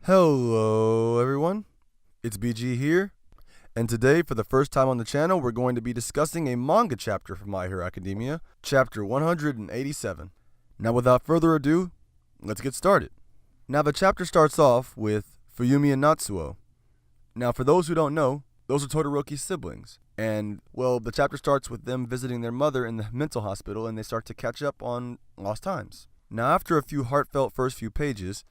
Hello everyone, it's BG here, and today for the first time on the channel we're going to be discussing a manga chapter from My Hero Academia, chapter 187. Now without further ado, let's get started. Now the chapter starts off with Fuyumi and Natsuo. Now for those who don't know, those are Todoroki's siblings, and well, the chapter starts with them visiting their mother in the mental hospital and they start to catch up on lost times. Now after a few heartfelt first few pages,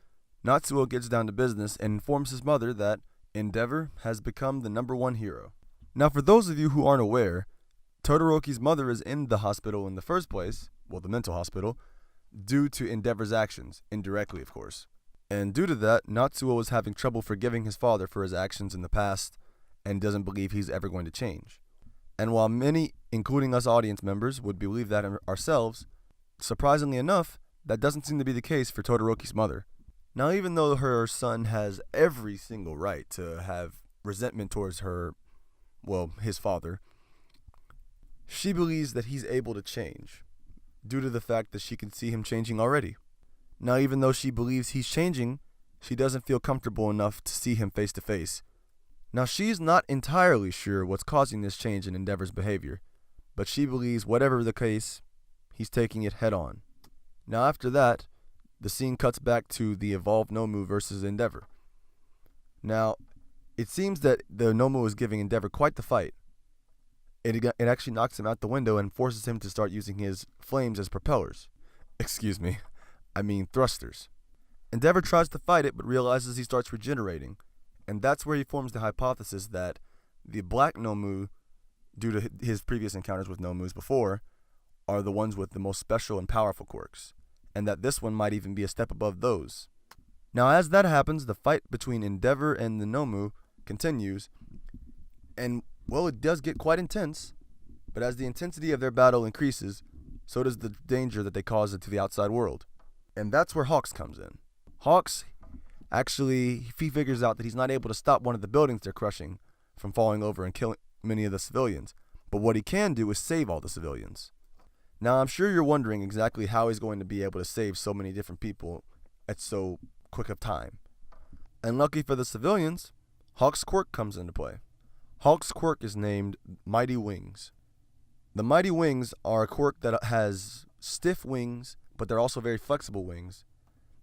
Natsuo gets down to business and informs his mother that Endeavor has become the #1 hero. Now for those of you who aren't aware, Todoroki's mother is in the hospital in the first place, well the mental hospital, due to Endeavor's actions, indirectly of course. And due to that, Natsuo is having trouble forgiving his father for his actions in the past and doesn't believe he's ever going to change. And while many, including us audience members, would believe that ourselves, surprisingly enough, that doesn't seem to be the case for Todoroki's mother. Now, even though her son has every single right to have resentment towards his father, she believes that he's able to change, due to the fact that she can see him changing already. Now, even though she believes he's changing, she doesn't feel comfortable enough to see him face to face. Now, she's not entirely sure what's causing this change in Endeavor's behavior, but she believes whatever the case, he's taking it head on. Now, after that, the scene cuts back to the evolved Nomu versus Endeavor. Now, it seems that the Nomu is giving Endeavor quite the fight. It actually knocks him out the window and forces him to start using his flames as propellers. Thrusters. Endeavor tries to fight it but realizes he starts regenerating, and that's where he forms the hypothesis that the black Nomu, due to his previous encounters with Nomus before, are the ones with the most special and powerful quirks, and that this one might even be a step above those. Now as that happens, the fight between Endeavor and the Nomu continues, and well, it does get quite intense, but as the intensity of their battle increases, so does the danger that they cause to the outside world. And that's where Hawks comes in. Hawks, actually, he figures out that he's not able to stop one of the buildings they're crushing from falling over and killing many of the civilians, but what he can do is save all the civilians. Now, I'm sure you're wondering exactly how he's going to be able to save so many different people at so quick of time. And lucky for the civilians, Hawk's quirk comes into play. Hawk's quirk is named Mighty Wings. The Mighty Wings are a quirk that has stiff wings, but they're also very flexible wings,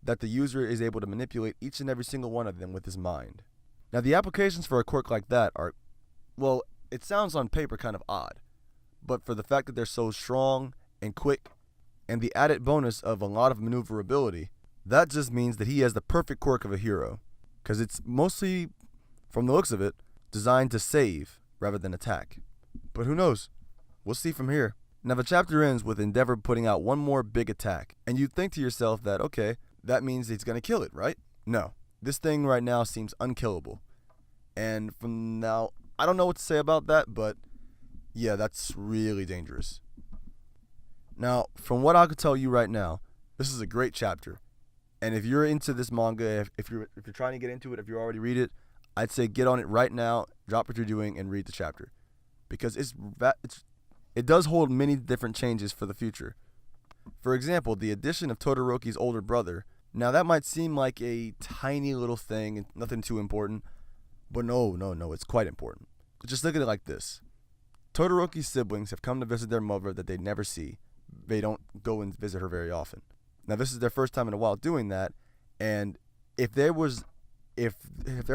that the user is able to manipulate each and every single one of them with his mind. Now, the applications for a quirk like that are, well, it sounds on paper kind of odd, but for the fact that they're so strong and quick, and the added bonus of a lot of maneuverability, that just means that he has the perfect quirk of a hero, because it's mostly, from the looks of it, designed to save rather than attack. But who knows? We'll see from here. Now the chapter ends with Endeavor putting out one more big attack, and you'd think to yourself that, okay, that means he's going to kill it, right? No. This thing right now seems unkillable. And from now, I don't know what to say about that, but yeah, that's really dangerous. Now, from what I could tell you right now, this is a great chapter. And if you're into this manga, if you're trying to get into it, if you already read it, I'd say get on it right now, drop what you're doing, and read the chapter. Because it does hold many different changes for the future. For example, the addition of Todoroki's older brother. Now that might seem like a tiny little thing, nothing too important, but no, it's quite important. Just look at it like this. Todoroki's siblings have come to visit their mother that they never see. They don't go and visit her very often. Now this is their first time in a while doing that, and if their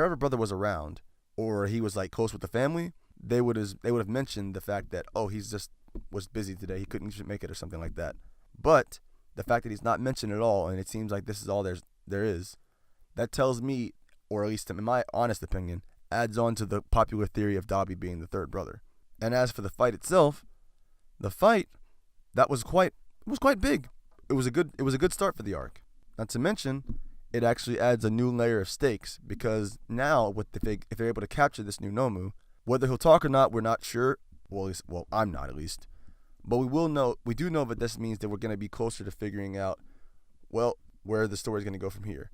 other brother was around, or he was like close with the family, they would have mentioned the fact that, oh, was busy today, he couldn't make it or something like that. But the fact that he's not mentioned at all, and it seems like this is all there is, that tells me, or at least in my honest opinion, adds on to the popular theory of Dabi being the third brother. And as for the fight itself, that was quite big. It was a good start for the arc. Not to mention, it actually adds a new layer of stakes, because now if they're able to capture this new Nomu, whether he'll talk or not, we're not sure. Well, I'm not at least. But we do know that this means that we're going to be closer to figuring out, well, where the story is going to go from here.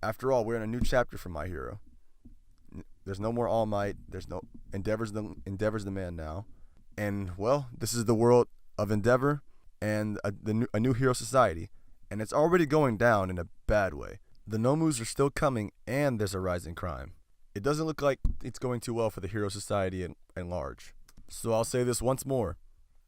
After all, we're in a new chapter for My Hero. There's no more All Might. There's no Endeavor's the man now. And, well, this is the world of Endeavor and a new hero society. And it's already going down in a bad way. The Nomus are still coming, and there's a rise in crime. It doesn't look like it's going too well for the Hero Society at large. So I'll say this once more.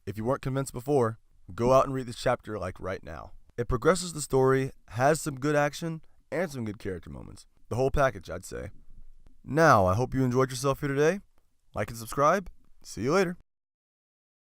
If you weren't convinced before, go out and read this chapter like right now. It progresses the story, has some good action, and some good character moments. The whole package, I'd say. Now, I hope you enjoyed yourself here today. Like and subscribe. See you later.